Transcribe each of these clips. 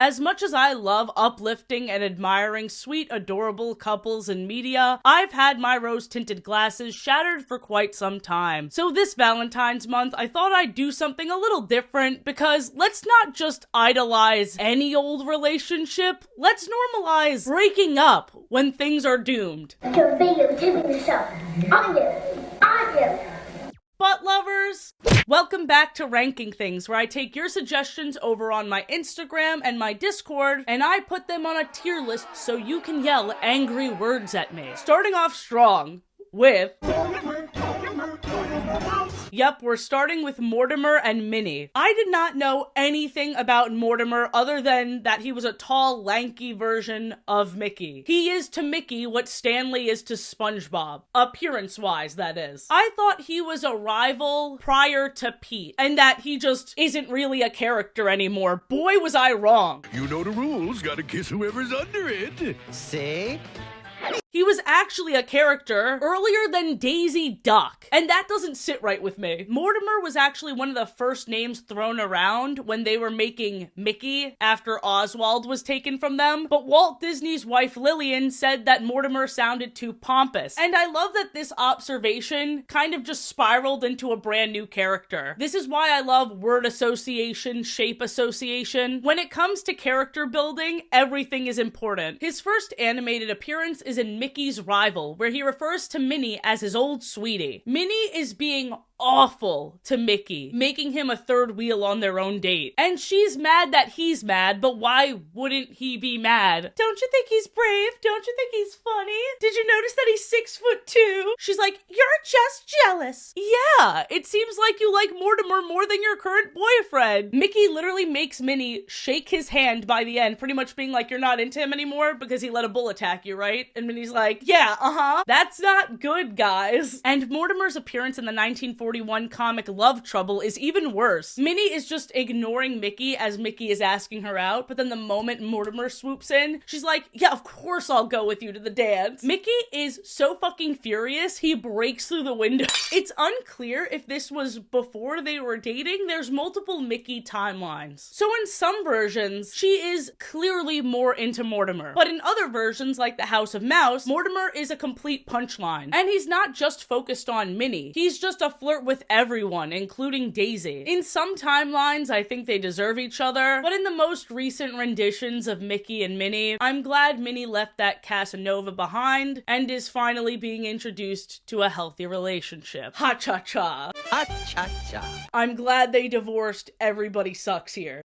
As much as I love uplifting and admiring sweet, adorable couples in media, I've had my rose-tinted glasses shattered for quite some time. So this Valentine's month, I thought I'd do something a little different, because let's not just idolize any old relationship, let's normalize breaking up when things are doomed. Your video tipping this up. On you. Butt lovers, welcome back to Ranking Things, where I take your suggestions over on my Instagram and my Discord, and I put them on a tier list so you can yell angry words at me. Starting off strong with... Yep, we're starting with Mortimer and Minnie. I did not know anything about Mortimer other than that he was a tall, lanky version of Mickey. He is to Mickey what Stanley is to SpongeBob. Appearance-wise, that is. I thought he was a rival prior to Pete, and that he just isn't really a character anymore. Boy, was I wrong. You know the rules, gotta kiss whoever's under it. See? He was actually a character earlier than Daisy Duck, and that doesn't sit right with me. Mortimer was actually one of the first names thrown around when they were making Mickey after Oswald was taken from them, but Walt Disney's wife Lillian said that Mortimer sounded too pompous, and I love that this observation kind of just spiraled into a brand new character. This is why I love word association, shape association. When it comes to character building, everything is important. His first animated appearance is in Mickey's Rival, where he refers to Minnie as his old sweetie. Minnie is being awful to Mickey, making him a third wheel on their own date. And she's mad that he's mad, but why wouldn't he be mad? Don't you think he's brave? Don't you think he's funny? Did you notice that he's 6'2"? She's like, you're just jealous. Yeah, it seems like you like Mortimer more than your current boyfriend. Mickey literally makes Minnie shake his hand by the end, pretty much being like, you're not into him anymore because he let a bull attack you, right? And Minnie's like, yeah, That's not good, guys. And Mortimer's appearance in the 1941 comic Love Trouble is even worse. Minnie is just ignoring Mickey as Mickey is asking her out, but then the moment Mortimer swoops in, she's like, yeah, of course I'll go with you to the dance. Mickey is so fucking furious, he breaks through the window. It's unclear if this was before they were dating. There's multiple Mickey timelines. So in some versions, she is clearly more into Mortimer. But in other versions, like the House of Mouse, Mortimer is a complete punchline. And he's not just focused on Minnie. He's just a flirt with everyone, including Daisy. In some timelines, I think they deserve each other, but in the most recent renditions of Mickey and Minnie, I'm glad Minnie left that Casanova behind and is finally being introduced to a healthy relationship. Ha-cha-cha. Ha-cha-cha. I'm glad they divorced. Everybody sucks here.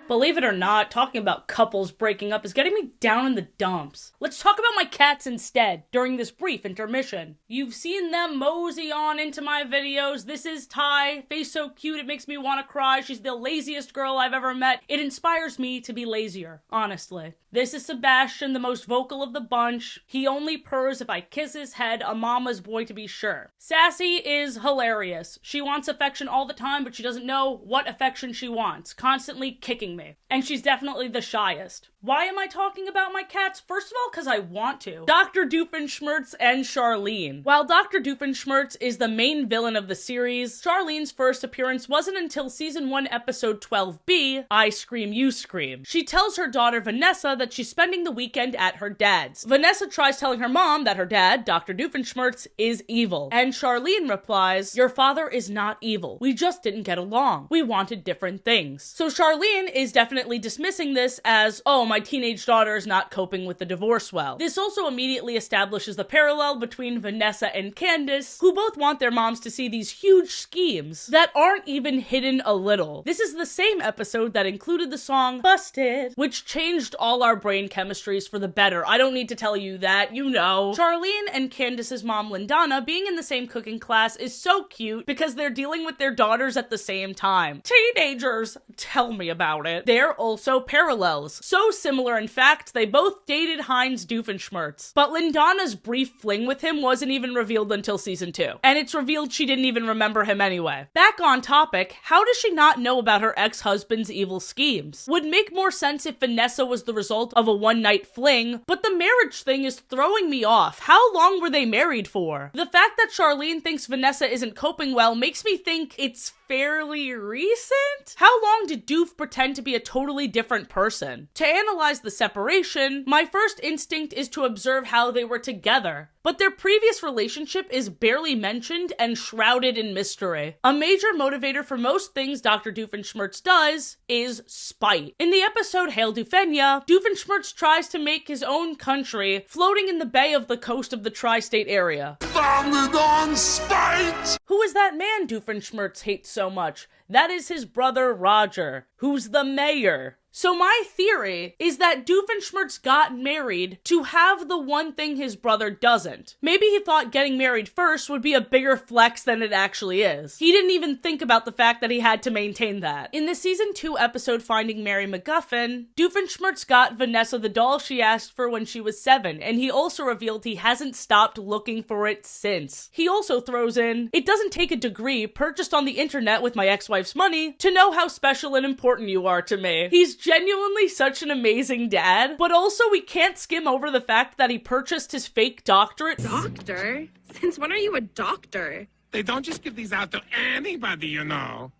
Believe it or not, talking about couples breaking up is getting me down in the dumps. Let's talk about my cats instead, during this brief intermission. You've seen them mosey on into my videos. This is Ty, face so cute it makes me want to cry. She's the laziest girl I've ever met. It inspires me to be lazier, honestly. This is Sebastian, the most vocal of the bunch. He only purrs if I kiss his head, a mama's boy to be sure. Sassy is hilarious. She wants affection all the time, but she doesn't know what affection she wants, constantly kicking me. And she's definitely the shyest. Why am I talking about my cats? First of all, because I want to. Dr. Doofenshmirtz and Charlene. While Dr. Doofenshmirtz is the main villain of the series, Charlene's first appearance wasn't until season 1 episode 12B, I Scream You Scream. She tells her daughter Vanessa that she's spending the weekend at her dad's. Vanessa tries telling her mom that her dad, Dr. Doofenshmirtz, is evil. And Charlene replies, your father is not evil. We just didn't get along. We wanted different things. So Charlene is definitely dismissing this as, oh, my teenage daughter is not coping with the divorce well. This also immediately establishes the parallel between Vanessa and Candace, who both want their moms to see these huge schemes that aren't even hidden a little. This is the same episode that included the song Busted, which changed all our brain chemistries for the better. I don't need to tell you that, you know. Charlene and Candace's mom Lindana being in the same cooking class is so cute because they're dealing with their daughters at the same time. Teenagers, tell me about it. They're also parallels. So similar, in fact, they both dated Heinz Doofenshmirtz. But Lindana's brief fling with him wasn't even revealed until season 2. And it's revealed she didn't even remember him anyway. Back on topic, how does she not know about her ex-husband's evil schemes? Would make more sense if Vanessa was the result of a one-night fling, but the marriage thing is throwing me off. How long were they married for? The fact that Charlene thinks Vanessa isn't coping well makes me think it's fairly recent? How long did Doof pretend to be a totally different person? To analyze the separation, my first instinct is to observe how they were together. But their previous relationship is barely mentioned and shrouded in mystery. A major motivator for most things Dr. Doofenshmirtz does is spite. In the episode Hail Doofenya, Doofenshmirtz tries to make his own country floating in the bay of the coast of the tri-state area. Founded on spite! Who is that man Doofenshmirtz hates so much? That is his brother Roger, who's the mayor. So my theory is that Doofenshmirtz got married to have the one thing his brother doesn't. Maybe he thought getting married first would be a bigger flex than it actually is. He didn't even think about the fact that he had to maintain that. In the season 2 episode Finding Mary MacGuffin, Doofenshmirtz got Vanessa the doll she asked for when she was 7, and he also revealed he hasn't stopped looking for it since. He also throws in, "It doesn't take a degree purchased on the internet with my ex-wife's money to know how special and important you are to me." He's genuinely such an amazing dad, but also we can't skim over the fact that he purchased his fake doctorate. Doctor? Since when are you a doctor? They don't just give these out to anybody, you know.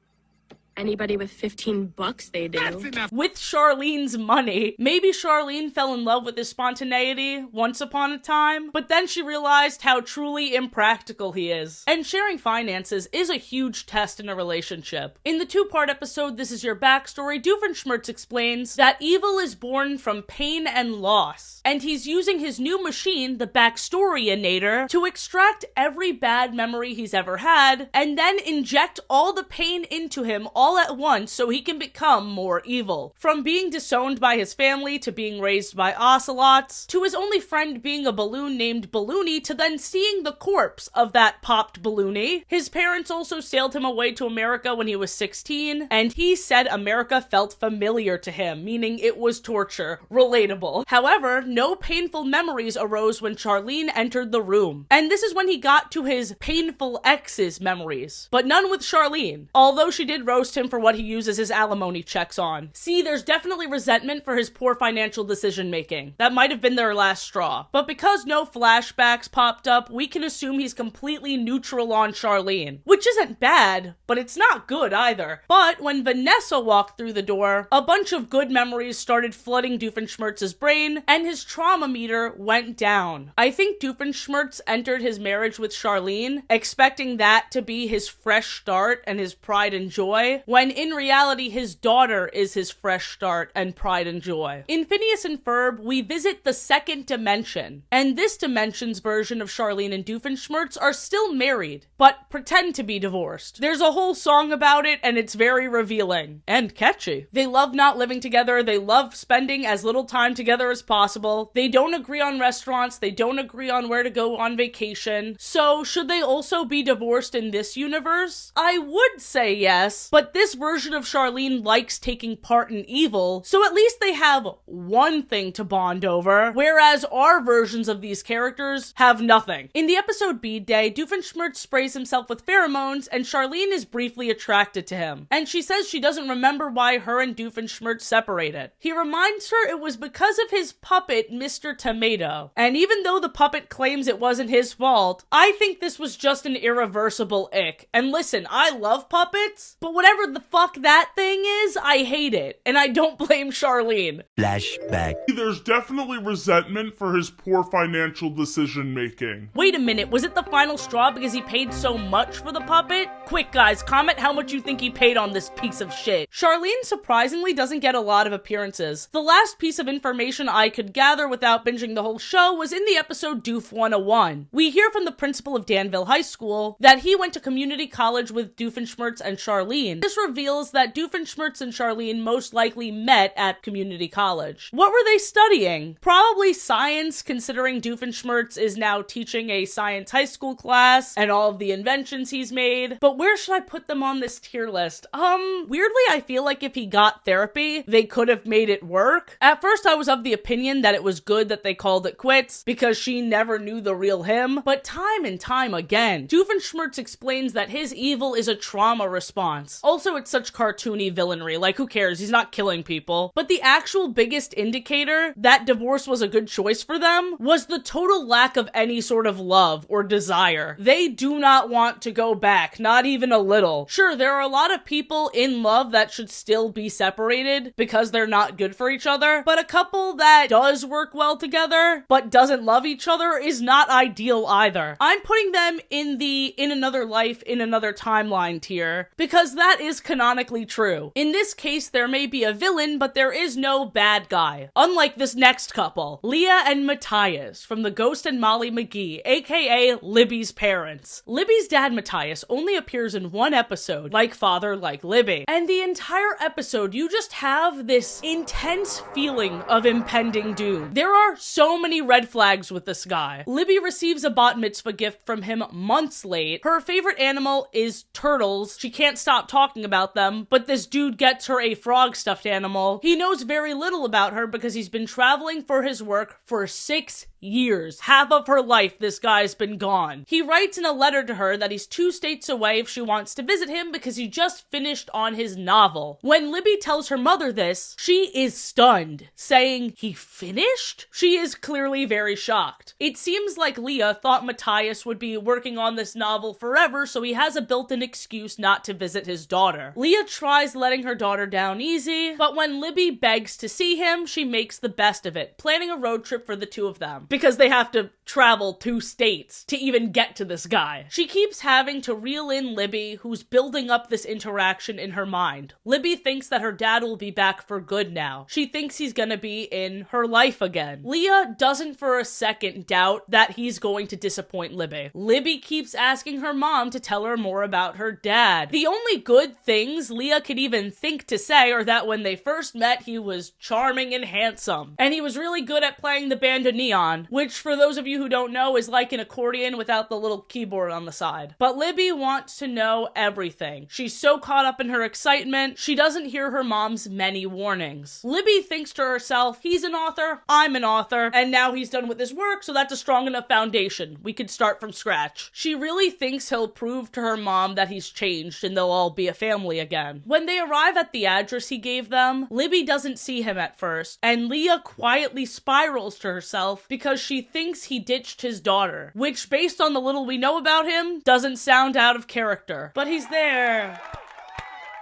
Anybody with $15 they do. That's enough. With Charlene's money. Maybe Charlene fell in love with his spontaneity once upon a time, but then she realized how truly impractical he is. And sharing finances is a huge test in a relationship. In the 2-part episode, This Is Your Backstory, Doofenshmirtz explains that evil is born from pain and loss, and he's using his new machine, the Backstoryonator, to extract every bad memory he's ever had, and then inject all the pain into him all at once so he can become more evil. From being disowned by his family to being raised by ocelots, to his only friend being a balloon named Balloony, to then seeing the corpse of that popped Balloony. His parents also sailed him away to America when he was 16, and he said America felt familiar to him, meaning it was torture. Relatable. However, no painful memories arose when Charlene entered the room, and this is when he got to his painful ex's memories, but none with Charlene, although she did roast him for what he uses his alimony checks on. See, there's definitely resentment for his poor financial decision making. That might have been their last straw. But because no flashbacks popped up, we can assume he's completely neutral on Charlene. Which isn't bad, but it's not good either. But when Vanessa walked through the door, a bunch of good memories started flooding Doofenshmirtz's brain, and his trauma meter went down. I think Doofenshmirtz entered his marriage with Charlene, expecting that to be his fresh start and his pride and joy, when in reality his daughter is his fresh start and pride and joy. In Phineas and Ferb, we visit the second dimension, and this dimension's version of Charlene and Doofenshmirtz are still married, but pretend to be divorced. There's a whole song about it, and it's very revealing and catchy. They love not living together, they love spending as little time together as possible, they don't agree on restaurants, they don't agree on where to go on vacation. So should they also be divorced in this universe? I would say yes, but this version of Charlene likes taking part in evil, so at least they have one thing to bond over, whereas our versions of these characters have nothing. In the episode Bead Day, Doofenshmirtz sprays himself with pheromones, and Charlene is briefly attracted to him, and she says she doesn't remember why her and Doofenshmirtz separated. He reminds her it was because of his puppet, Mr. Tomato, and even though the puppet claims it wasn't his fault, I think this was just an irreversible ick. And listen, I love puppets, but whatever the fuck that thing is, I hate it, and I don't blame Charlene. Flashback. There's definitely resentment for his poor financial decision making. Wait a minute, was it the final straw because he paid so much for the puppet? Quick guys, comment how much you think he paid on this piece of shit. Charlene surprisingly doesn't get a lot of appearances. The last piece of information I could gather without binging the whole show was in the episode Doof 101. We hear from the principal of Danville High School that he went to community college with Doofenshmirtz and Charlene. This reveals that Doofenshmirtz and Charlene most likely met at community college. What were they studying? Probably science, considering Doofenshmirtz is now teaching a science high school class and all of the inventions he's made. But where should I put them on this tier list? Weirdly, I feel like if he got therapy, they could have made it work. At first, I was of the opinion that it was good that they called it quits because she never knew the real him. But time and time again, Doofenshmirtz explains that his evil is a trauma response. Also, Also, it's such cartoony villainry. Like, who cares? He's not killing people. But the actual biggest indicator that divorce was a good choice for them was the total lack of any sort of love or desire. They do not want to go back, not even a little. Sure, there are a lot of people in love that should still be separated because they're not good for each other, but a couple that does work well together but doesn't love each other is not ideal either. I'm putting them in the in another life, in another timeline tier because that is canonically true. In this case, there may be a villain, but there is no bad guy. Unlike this next couple, Leah and Matthias from the Ghost and Molly McGee, aka Libby's parents. Libby's dad, Matthias, only appears in one episode, like father, like Libby. And the entire episode, you just have this intense feeling of impending doom. There are so many red flags with this guy. Libby receives a bat mitzvah gift from him months late. Her favorite animal is turtles. She can't stop talking about them, but this dude gets her a frog stuffed animal. He knows very little about her because he's been traveling for his work for 6 years. Half of her life, this guy's been gone. He writes in a letter to her that he's 2 states away if she wants to visit him because he just finished on his novel. When Libby tells her mother this, she is stunned, saying, "He finished?" She is clearly very shocked. It seems like Leah thought Matthias would be working on this novel forever, so he has a built-in excuse not to visit his daughter. Leah tries letting her daughter down easy, but when Libby begs to see him, she makes the best of it, planning a road trip for the two of them, because they have to travel 2 states to even get to this guy. She keeps having to reel in Libby, who's building up this interaction in her mind. Libby thinks that her dad will be back for good now. She thinks he's gonna be in her life again. Leah doesn't for a second doubt that he's going to disappoint Libby. Libby keeps asking her mom to tell her more about her dad. The only good things Leah could even think to say are that when they first met, he was charming and handsome, and he was really good at playing the bandoneon, which for those of you who don't know is like an accordion without the little keyboard on the side. But Libby wants to know everything. She's so caught up in her excitement, she doesn't hear her mom's many warnings. Libby thinks to herself, he's an author, I'm an author, and now he's done with his work, so that's a strong enough foundation. We could start from scratch. She really thinks he'll prove to her mom that he's changed and they'll all be a family again. When they arrive at the address he gave them, Libby doesn't see him at first, and Leah quietly spirals to herself because she thinks he ditched his daughter, which based on the little we know about him, doesn't sound out of character. But he's there.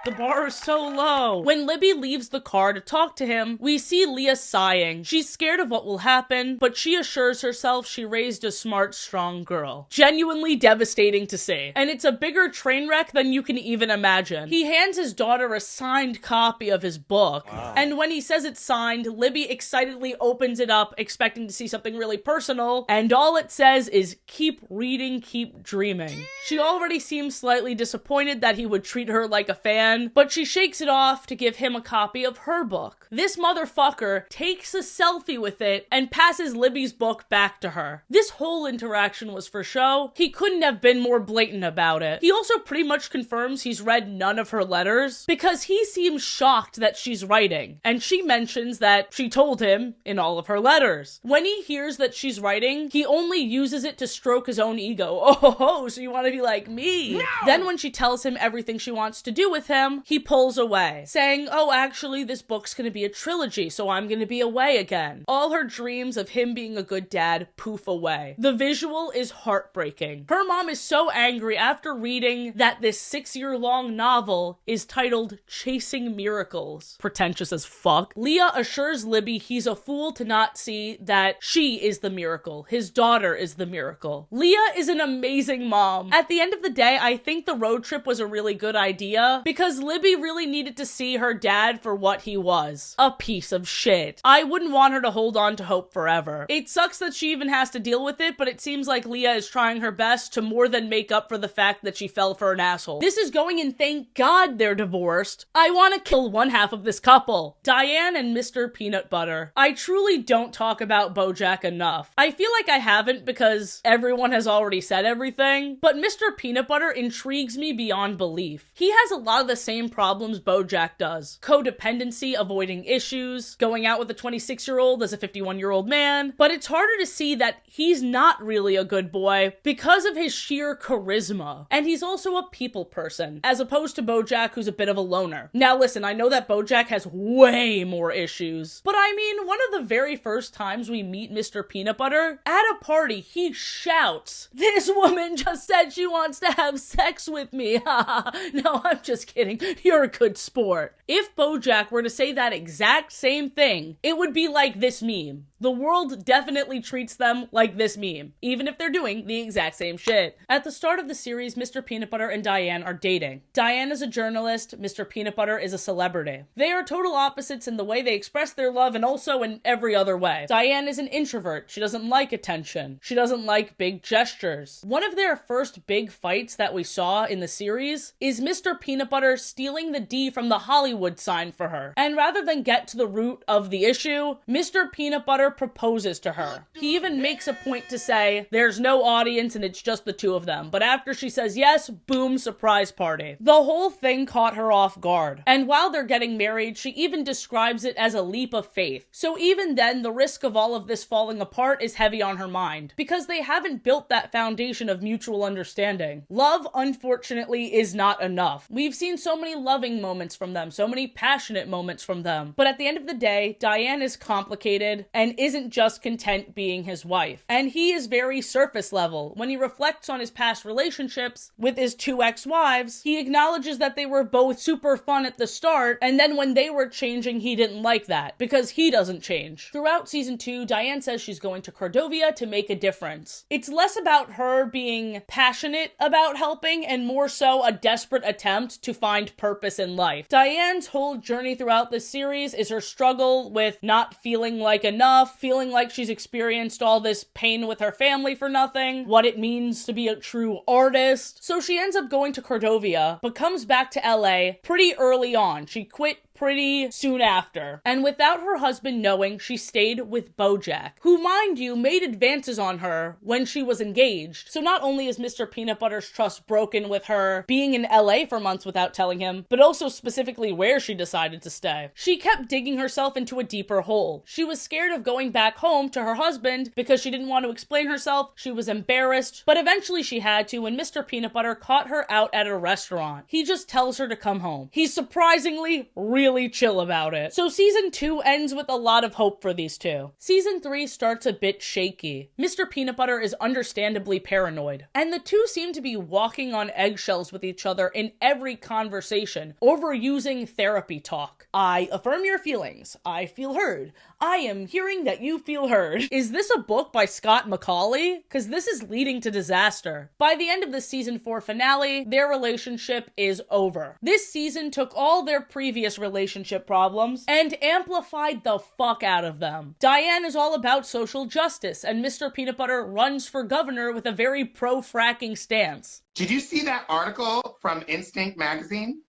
The bar is so low. When Libby leaves the car to talk to him, we see Leah sighing. She's scared of what will happen, but she assures herself she raised a smart, strong girl. Genuinely devastating to see. And it's a bigger train wreck than you can even imagine. He hands his daughter a signed copy of his book, and when he says it's signed, Libby excitedly opens it up, expecting to see something really personal, and all it says is, "Keep reading, keep dreaming." She already seems slightly disappointed that he would treat her like a fan, but she shakes it off to give him a copy of her book. This motherfucker takes a selfie with it and passes Libby's book back to her. This whole interaction was for show. He couldn't have been more blatant about it. He also pretty much confirms he's read none of her letters because he seems shocked that she's writing, and she mentions that she told him in all of her letters. When he hears that she's writing, he only uses it to stroke his own ego. Oh, so you want to be like me? No! Then when she tells him everything she wants to do with him, he pulls away, saying, "Oh, actually, this book's gonna be a trilogy, so I'm gonna be away again." All her dreams of him being a good dad poof away. The visual is heartbreaking. Her mom is so angry after reading that this 6-year-long novel is titled Chasing Miracles. Pretentious as fuck. Leah assures Libby he's a fool to not see that she is the miracle. His daughter is the miracle. Leah is an amazing mom. At the end of the day, I think the road trip was a really good idea because Libby really needed to see her dad for what he was. A piece of shit. I wouldn't want her to hold on to hope forever. It sucks that she even has to deal with it, but it seems like Leah is trying her best to more than make up for the fact that she fell for an asshole. This is going, and thank God they're divorced. I want to kill one half of this couple. Diane and Mr. Peanut Butter. I truly don't talk about BoJack enough. I feel like I haven't because everyone has already said everything, but Mr. Peanut Butter intrigues me beyond belief. He has a lot of the same problems BoJack does. Codependency, avoiding issues, going out with a 26-year-old as a 51-year-old man. But it's harder to see that he's not really a good boy because of his sheer charisma. And he's also a people person, as opposed to BoJack, who's a bit of a loner. Now listen, I know that BoJack has way more issues, but I mean, one of the very first times we meet Mr. Peanut Butter, at a party, he shouts, "This woman just said she wants to have sex with me." No, I'm just kidding. You're a good sport. If BoJack were to say that exact same thing, it would be like this meme. The world definitely treats them like this meme, even if they're doing the exact same shit. At the start of the series, Mr. Peanut Butter and Diane are dating. Diane is a journalist, Mr. Peanut Butter is a celebrity. They are total opposites in the way they express their love and also in every other way. Diane is an introvert. She doesn't like attention. She doesn't like big gestures. One of their first big fights that we saw in the series is Mr. Peanut Butter stealing the D from the Hollywood sign for her. And rather than get to the root of the issue, Mr. Peanut Butter proposes to her. He even makes a point to say there's no audience and it's just the two of them. But after she says yes, boom, surprise party. The whole thing caught her off guard. And while they're getting married, she even describes it as a leap of faith. So even then, the risk of all of this falling apart is heavy on her mind, because they haven't built that foundation of mutual understanding. Love, unfortunately, is not enough. We've seen so many loving moments from them, so many passionate moments from them. But at the end of the day, Diane is complicated and isn't just content being his wife. And he is very surface level. When he reflects on his past relationships with his two ex-wives, he acknowledges that they were both super fun at the start, and then when they were changing, he didn't like that, because he doesn't change. Throughout season 2, Diane says she's going to Cordovia to make a difference. It's less about her being passionate about helping and more so a desperate attempt to find purpose in life. Diane's whole journey throughout this series is her struggle with not feeling like enough, feeling like she's experienced all this pain with her family for nothing, what it means to be a true artist. So she ends up going to Cordovia, but comes back to LA pretty early on. She quit pretty soon after. And without her husband knowing, she stayed with BoJack, who, mind you, made advances on her when she was engaged. So not only is Mr. Peanut Butter's trust broken with her being in LA for months without telling him, but also specifically where she decided to stay. She kept digging herself into a deeper hole. She was scared of going back home to her husband because she didn't want to explain herself. She was embarrassed, but eventually she had to when Mr. Peanut Butter caught her out at a restaurant. He just tells her to come home. He's surprisingly really chill about it. So season 2 ends with a lot of hope for these two. Season 3 starts a bit shaky. Mr. Peanut Butter is understandably paranoid, and the two seem to be walking on eggshells with each other in every conversation, overusing therapy talk. I affirm your feelings. I feel heard. I am hearing that you feel heard. Is this a book by Scott McCauley? Because this is leading to disaster. By the end of the season 4 finale, their relationship is over. This season took all their previous relationship problems and amplified the fuck out of them. Diane is all about social justice, and Mr. Peanut Butter runs for governor with a very pro-fracking stance. Did you see that article from Instinct magazine?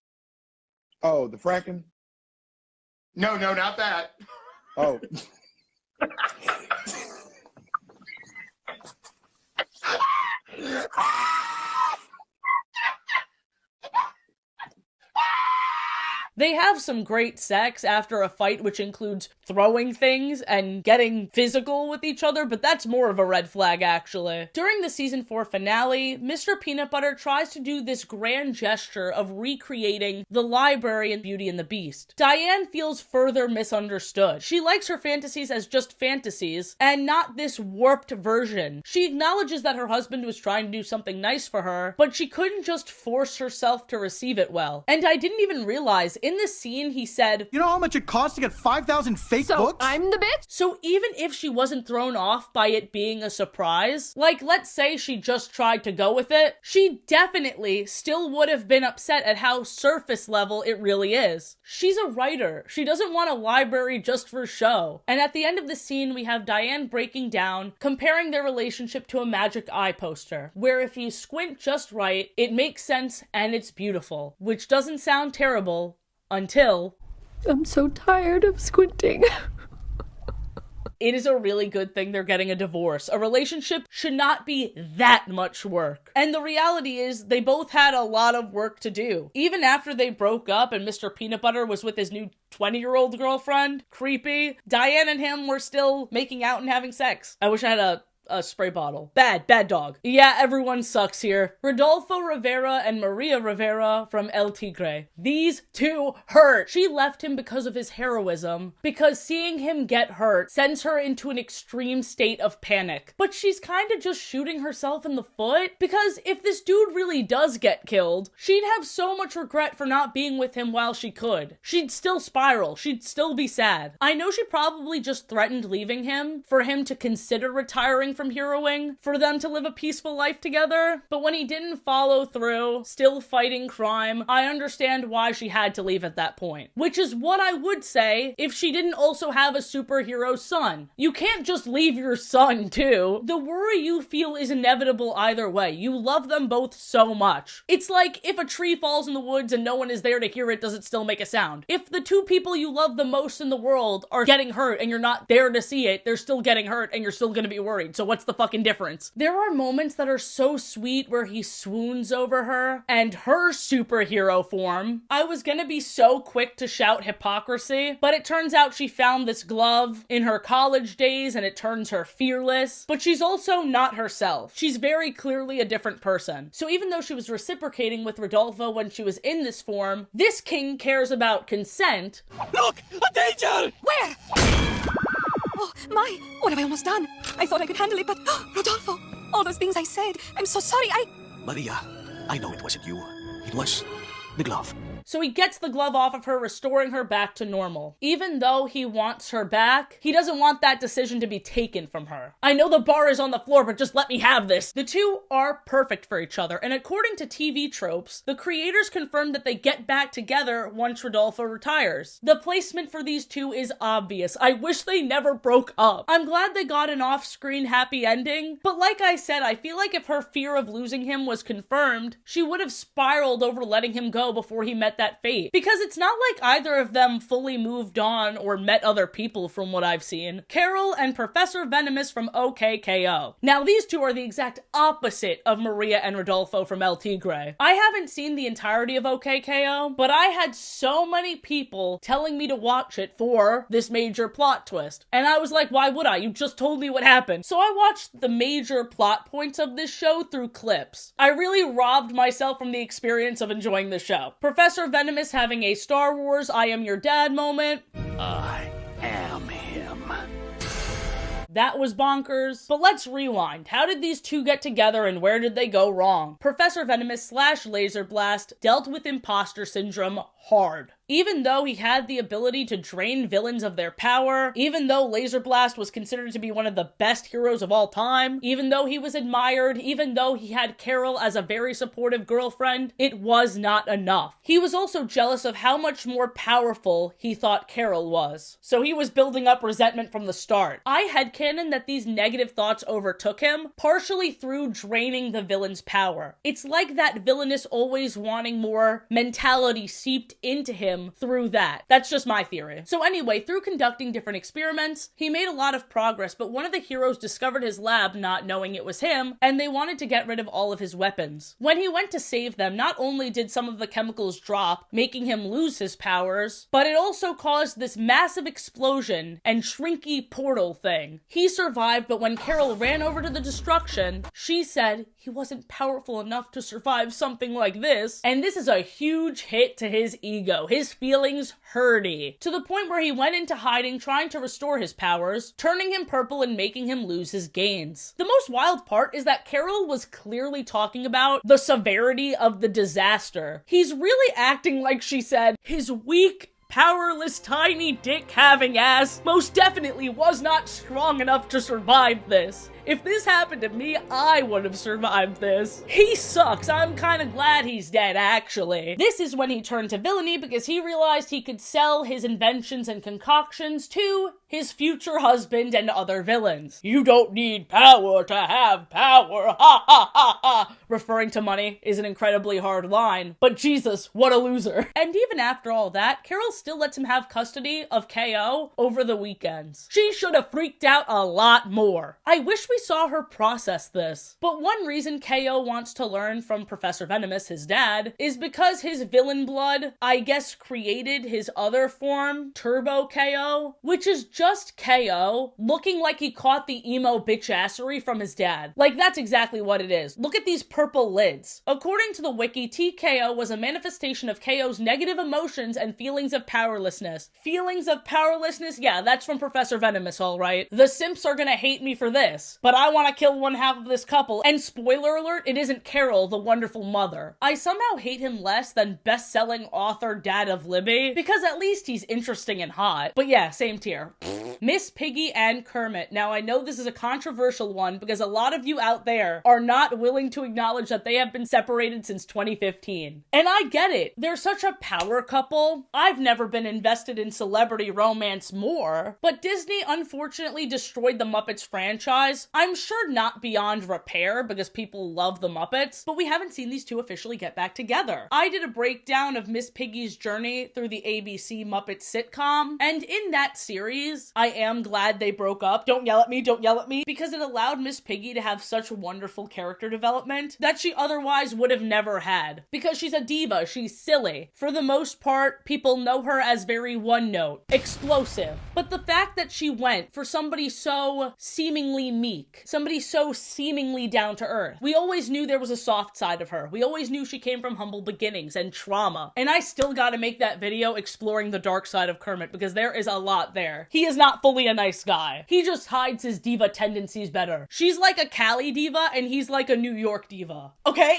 Oh, the fracking? No, not that. Oh. They have some great sex after a fight, which includes throwing things and getting physical with each other, but that's more of a red flag, actually. During the season 4 finale, Mr. Peanut Butter tries to do this grand gesture of recreating the library in Beauty and the Beast. Diane feels further misunderstood. She likes her fantasies as just fantasies, and not this warped version. She acknowledges that her husband was trying to do something nice for her, but she couldn't just force herself to receive it well. And I didn't even realize, in this scene, he said, "You know how much it costs to get 5,000 fake books? I'm the bitch?" So even if she wasn't thrown off by it being a surprise, like let's say she just tried to go with it, she definitely still would have been upset at how surface level it really is. She's a writer. She doesn't want a library just for show. And at the end of the scene, we have Diane breaking down, comparing their relationship to a magic eye poster, where if you squint just right, it makes sense and it's beautiful, which doesn't sound terrible until... I'm so tired of squinting. it is a really good thing they're getting a divorce. A relationship should not be that much work. And the reality is they both had a lot of work to do. Even after they broke up and Mr. Peanut Butter was with his new 20-year-old girlfriend, creepy, Diane and him were still making out and having sex. I wish I had a spray bottle. Bad dog. Yeah, everyone sucks here. Rodolfo Rivera and Maria Rivera from El Tigre. These two hurt. She left him because of his heroism, because seeing him get hurt sends her into an extreme state of panic. But she's kind of just shooting herself in the foot, because if this dude really does get killed, she'd have so much regret for not being with him while she could. She'd still spiral. She'd still be sad. I know she probably just threatened leaving him for him to consider retiring from heroing, for them to live a peaceful life together, but when he didn't follow through, still fighting crime, I understand why she had to leave at that point. Which is what I would say if she didn't also have a superhero son. You can't just leave your son too. The worry you feel is inevitable either way. You love them both so much. It's like if a tree falls in the woods and no one is there to hear it, does it still make a sound? If the two people you love the most in the world are getting hurt and you're not there to see it, they're still getting hurt and you're still gonna be worried. So what's the fucking difference? There are moments that are so sweet where he swoons over her and her superhero form. I was gonna be so quick to shout hypocrisy, but it turns out she found this glove in her college days and it turns her fearless, but she's also not herself. She's very clearly a different person. So even though she was reciprocating with Rodolfo when she was in this form, this king cares about consent. Look! A danger! Where? Oh, my! What have I almost done? I thought I could handle it, but Rodolfo! All those things I said. I'm so sorry, Maria, I know it wasn't you. It was the glove. So he gets the glove off of her, restoring her back to normal. Even though he wants her back, he doesn't want that decision to be taken from her. I know the bar is on the floor, but just let me have this. The two are perfect for each other, and according to TV tropes, the creators confirmed that they get back together once Rodolfo retires. The placement for these two is obvious. I wish they never broke up. I'm glad they got an off-screen happy ending, but like I said, I feel like if her fear of losing him was confirmed, she would have spiraled over letting him go before he met that fate. Because it's not like either of them fully moved on or met other people from what I've seen. Carol and Professor Venomous from OKKO. Now these two are the exact opposite of Maria and Rodolfo from El Tigre. I haven't seen the entirety of OKKO, but I had so many people telling me to watch it for this major plot twist. And I was like, why would I? You just told me what happened. So I watched the major plot points of this show through clips. I really robbed myself from the experience of enjoying the show. Professor Venomous having a Star Wars I am your dad moment. I am him. That was bonkers. But let's rewind. How did these two get together and where did they go wrong? Professor Venomous / Laserblast dealt with imposter syndrome hard. Even though he had the ability to drain villains of their power, even though Laserblast was considered to be one of the best heroes of all time, even though he was admired, even though he had Carol as a very supportive girlfriend, it was not enough. He was also jealous of how much more powerful he thought Carol was. So he was building up resentment from the start. I headcanon that these negative thoughts overtook him, partially through draining the villain's power. It's like that villainous always wanting more mentality seeped into him through that. That's just my theory. So anyway, through conducting different experiments, he made a lot of progress, but one of the heroes discovered his lab not knowing it was him, and they wanted to get rid of all of his weapons. When he went to save them, not only did some of the chemicals drop, making him lose his powers, but it also caused this massive explosion and shrinky portal thing. He survived, but when Carol ran over to the destruction, she said he wasn't powerful enough to survive something like this, and this is a huge hit to his ego. His feelings hurty, to the point where he went into hiding trying to restore his powers, turning him purple and making him lose his gains. The most wild part is that Carol was clearly talking about the severity of the disaster. He's really acting like she said his weak, powerless, tiny dick-having ass most definitely was not strong enough to survive this. If this happened to me, I would have survived this. He sucks. I'm kind of glad he's dead, actually. This is when he turned to villainy because he realized he could sell his inventions and concoctions to his future husband and other villains. You don't need power to have power, ha ha ha ha. Referring to money is an incredibly hard line, but Jesus, what a loser. And even after all that, Carol still lets him have custody of KO over the weekends. She should have freaked out a lot more. I wish we saw her process this. But one reason KO wants to learn from Professor Venomous, his dad, is because his villain blood, I guess, created his other form, Turbo KO, which is just KO looking like he caught the emo bitch-assery from his dad. Like, that's exactly what it is. Look at these purple lids. According to the wiki, TKO was a manifestation of KO's negative emotions and feelings of powerlessness. Feelings of powerlessness? Yeah, that's from Professor Venomous, alright. The simps are gonna hate me for this, but I want to kill one half of this couple, and spoiler alert, it isn't Carol, the wonderful mother. I somehow hate him less than best-selling author Dad of Libby, because at least he's interesting and hot. But yeah, same tier. Miss Piggy and Kermit. Now, I know this is a controversial one because a lot of you out there are not willing to acknowledge that they have been separated since 2015. And I get it. They're such a power couple. I've never been invested in celebrity romance more, but Disney unfortunately destroyed the Muppets franchise. I'm sure not beyond repair because people love the Muppets, but we haven't seen these two officially get back together. I did a breakdown of Miss Piggy's journey through the ABC Muppets sitcom, and in that series, I am glad they broke up. Don't yell at me, don't yell at me, because it allowed Miss Piggy to have such wonderful character development that she otherwise would have never had. Because she's a diva, she's silly. For the most part, people know her as very one-note, explosive. But the fact that she went for somebody so seemingly meek, somebody so seemingly down to earth, we always knew there was a soft side of her. We always knew she came from humble beginnings and trauma. And I still gotta make that video exploring the dark side of Kermit because there is a lot there. He is not fully a nice guy. He just hides his diva tendencies better. She's like a Cali diva and he's like a New York diva. Okay?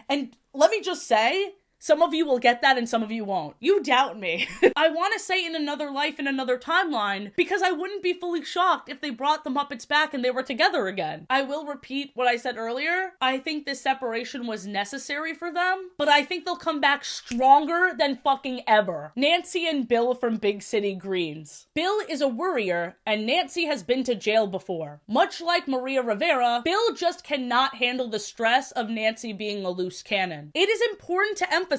And let me just say, some of you will get that and some of you won't. You doubt me. I want to say in another life, in another timeline, because I wouldn't be fully shocked if they brought the Muppets back and they were together again. I will repeat what I said earlier. I think this separation was necessary for them, but I think they'll come back stronger than fucking ever. Nancy and Bill from Big City Greens. Bill is a worrier, and Nancy has been to jail before. Much like Maria Rivera, Bill just cannot handle the stress of Nancy being a loose cannon. It is important to emphasize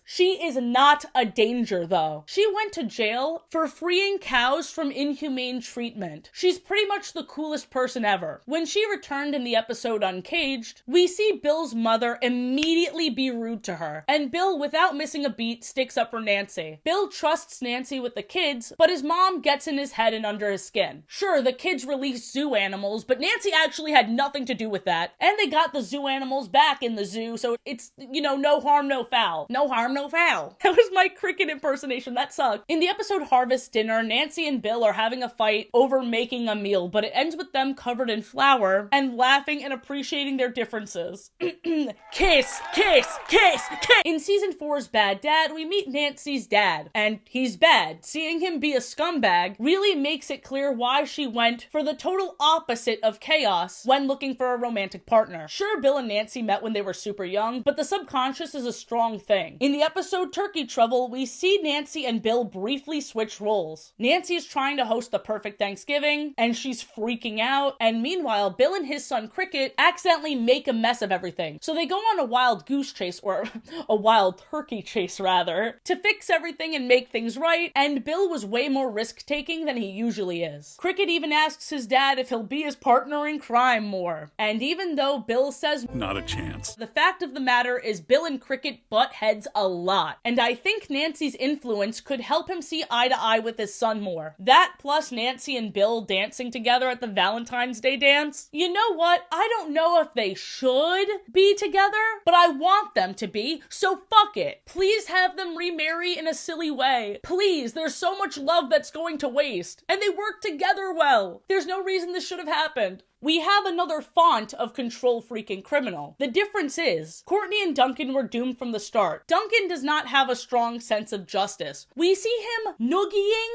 she is not a danger, though. She went to jail for freeing cows from inhumane treatment. She's pretty much the coolest person ever. When she returned in the episode Uncaged, we see Bill's mother immediately be rude to her, and Bill, without missing a beat, sticks up for Nancy. Bill trusts Nancy with the kids, but his mom gets in his head and under his skin. Sure, the kids released zoo animals, but Nancy actually had nothing to do with that, and they got the zoo animals back in the zoo, so it's, you know, no harm, no foul. No harm, no foul. That was my cricket impersonation. That sucked. In the episode Harvest Dinner, Nancy and Bill are having a fight over making a meal, but it ends with them covered in flour and laughing and appreciating their differences. Kiss, kiss, kiss, kiss. In season 4's Bad Dad, we meet Nancy's dad, and he's bad. Seeing him be a scumbag really makes it clear why she went for the total opposite of chaos when looking for a romantic partner. Sure, Bill and Nancy met when they were super young, but the subconscious is a strong thing. In the episode Turkey Trouble, we see Nancy and Bill briefly switch roles. Nancy is trying to host the perfect Thanksgiving, and she's freaking out, and meanwhile, Bill and his son Cricket accidentally make a mess of everything. So they go on a wild goose chase, or a wild turkey chase rather, to fix everything and make things right, and Bill was way more risk-taking than he usually is. Cricket even asks his dad if he'll be his partner in crime more. And even though Bill says not a chance, the fact of the matter is Bill and Cricket butt heads a lot. And I think Nancy's influence could help him see eye to eye with his son more. That plus Nancy and Bill dancing together at the Valentine's Day dance. You know what? I don't know if they should be together, but I want them to be, so fuck it. Please have them remarry in a silly way. Please, there's so much love that's going to waste. And they work together well. There's no reason this should have happened. We have another font of control-freaking criminal. The difference is, Courtney and Duncan were doomed from the start. Duncan does not have a strong sense of justice. We see him noogieing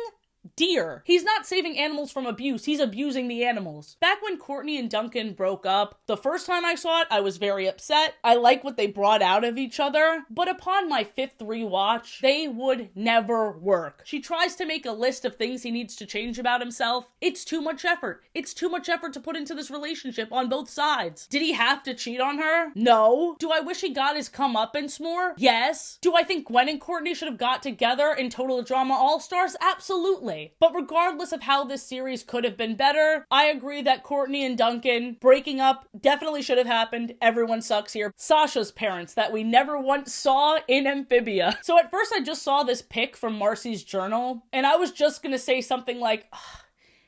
deer. He's not saving animals from abuse, he's abusing the animals. Back when Courtney and Duncan broke up, the first time I saw it, I was very upset. I like what they brought out of each other, but upon my 5th rewatch, they would never work. She tries to make a list of things he needs to change about himself. It's too much effort. It's too much effort to put into this relationship on both sides. Did he have to cheat on her? No. Do I wish he got his comeuppance more? Yes. Do I think Gwen and Courtney should have got together in Total Drama All-Stars? Absolutely. But regardless of how this series could have been better, I agree that Courtney and Duncan breaking up definitely should have happened. Everyone sucks here. Sasha's parents that we never once saw in Amphibia. So at first I just saw this pic from Marcy's journal, and I was just gonna say something like,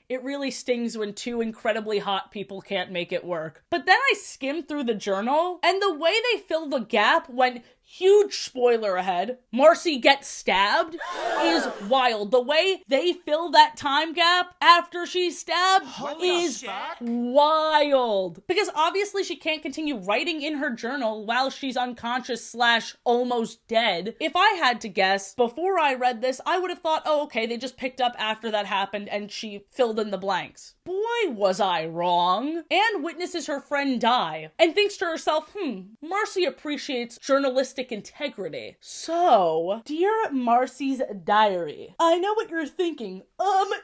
it really stings when two incredibly hot people can't make it work. But then I skimmed through the journal, and the way they fill the gap when, huge spoiler ahead, Marcy gets stabbed is wild. The way they fill that time gap after she's stabbed is wild. Because obviously she can't continue writing in her journal while she's unconscious / almost dead. If I had to guess, before I read this, I would have thought, oh, okay, they just picked up after that happened and she filled in the blanks. Boy, was I wrong. Anne witnesses her friend die and thinks to herself, Marcy appreciates journalistic integrity. So, dear Marcy's diary, I know what you're thinking.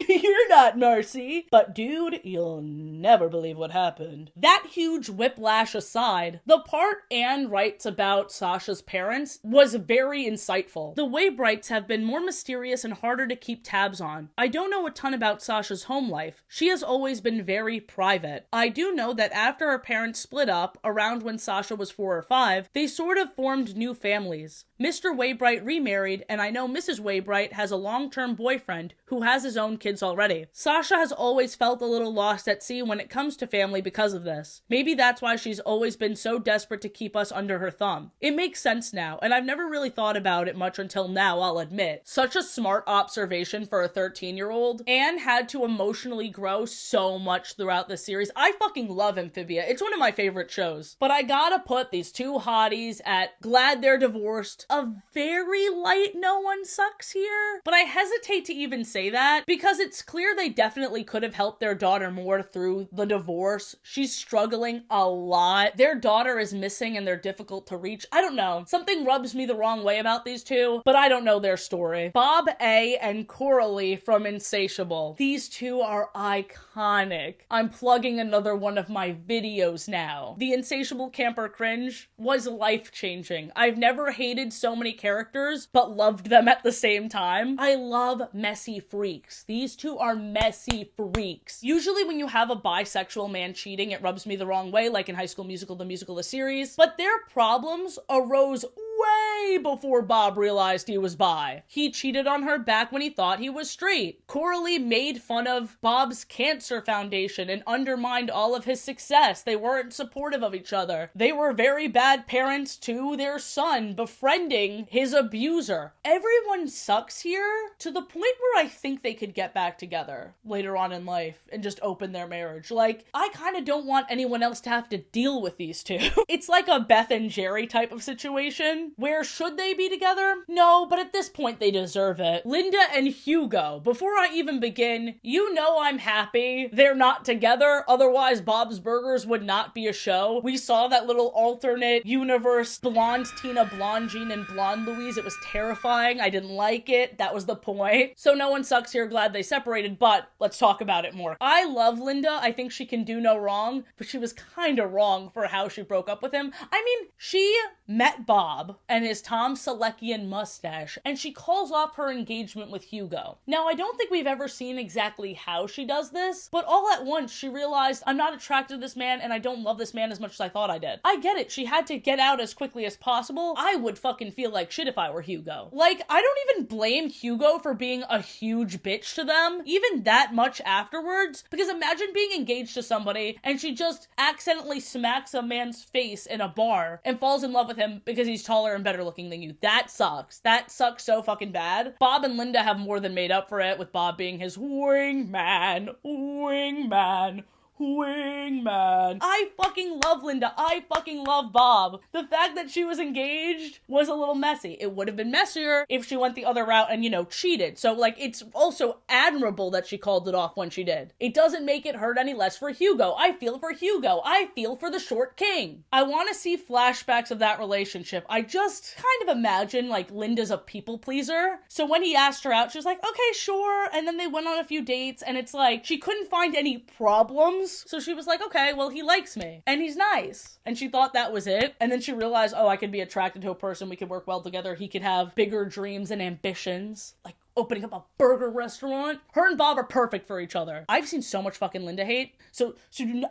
You're not Marcy. But dude, you'll never believe what happened. That huge whiplash aside, the part Anne writes about Sasha's parents was very insightful. The Waybrights have been more mysterious and harder to keep tabs on. I don't know a ton about Sasha's home life. She has always been very private. I do know that after her parents split up, around when Sasha was 4 or 5, they sort of formed new families. Mr. Waybright remarried, and I know Mrs. Waybright has a long-term boyfriend who has his own kids already. Sasha has always felt a little lost at sea when it comes to family because of this. Maybe that's why she's always been so desperate to keep us under her thumb. It makes sense now, and I've never really thought about it much until now, I'll admit. Such a smart observation for a 13-year-old. Anne had to emotionally grow so much throughout the series. I fucking love Amphibia. It's one of my favorite shows. But I gotta put these two hotties at glad they're divorced. A very light no one sucks here. But I hesitate to even say that because it's clear they definitely could have helped their daughter more through the divorce. She's struggling a lot. Their daughter is missing and they're difficult to reach. I don't know. Something rubs me the wrong way about these two, but I don't know their story. Bob A. and Coralie from Insatiable. These two are iconic. I'm plugging another one of my videos now. The Insatiable Camper Cringe was life-changing. I've never hated so many characters, but loved them at the same time. I love messy freaks. These two are messy freaks. Usually when you have a bisexual man cheating, it rubs me the wrong way, like in High School Musical, the musical, the series. But their problems arose way before Bob realized he was bi. He cheated on her back when he thought he was straight. Coralie made fun of Bob's cancer foundation and undermined all of his success. They weren't supportive of each other. They were very bad parents to their son, befriending his abuser. Everyone sucks here to the point where I think they could get back together later on in life and just open their marriage. Like, I kind of don't want anyone else to have to deal with these two. It's like a Beth and Jerry type of situation where should they be together? No, but at this point they deserve it. Linda and Hugo. Before I even begin, you know I'm happy they're not together, otherwise Bob's Burgers would not be a show. We saw that little alternate universe, blonde Tina, blonde Jean, and blonde Louise. It was terrifying. I didn't like it. That was the point. So no one sucks here, glad they separated, but let's talk about it more. I love Linda. I think she can do no wrong, but she was kind of wrong for how she broke up with him. I mean, she met Bob and his Tom Selekian mustache, and she calls off her engagement with Hugo. Now, I don't think we've ever seen exactly how she does this, but all at once she realized, I'm not attracted to this man and I don't love this man as much as I thought I did. I get it. She had to get out as quickly as possible. I would fucking feel like shit if I were Hugo. Like, I don't even blame Hugo for being a huge bitch to them, even that much afterwards, because imagine being engaged to somebody and she just accidentally smacks a man's face in a bar and falls in love with him because he's taller and better looking than you. That sucks. That sucks so fucking bad. Bob and Linda have more than made up for it, with Bob being his wingman, wingman, wingman. I fucking love Linda. I fucking love Bob. The fact that she was engaged was a little messy. It would have been messier if she went the other route and, you know, cheated. So, like, it's also admirable that she called it off when she did. It doesn't make it hurt any less for Hugo. I feel for Hugo. I feel for the short king. I want to see flashbacks of that relationship. I just kind of imagine, like, Linda's a people pleaser. So when he asked her out, she was like, okay, sure. And then they went on a few dates, and it's like, she couldn't find any problems. So she was like, okay, well, he likes me. And he's nice. And she thought that was it. And then she realized, oh, I could be attracted to a person. We could work well together. He could have bigger dreams and ambitions. Like, opening up a burger restaurant. Her and Bob are perfect for each other. I've seen so much fucking Linda hate. So do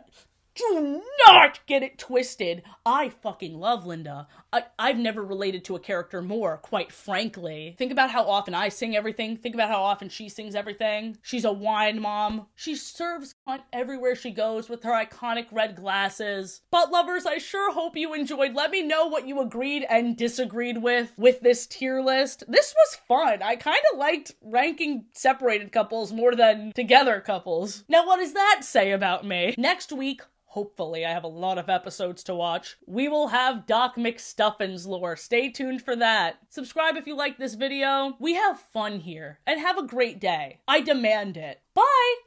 not get it twisted. I fucking love Linda. I've never related to a character more, quite frankly. Think about how often I sing everything. Think about how often she sings everything. She's a wine mom. She serves cunt everywhere she goes with her iconic red glasses. But lovers, I sure hope you enjoyed. Let me know what you agreed and disagreed with this tier list. This was fun. I kind of liked ranking separated couples more than together couples. Now, what does that say about me? Next week, hopefully, I have a lot of episodes to watch, we will have Doc McStuffin's lore. Stay tuned for that. Subscribe if you like this video. We have fun here, and have a great day. I demand it. Bye!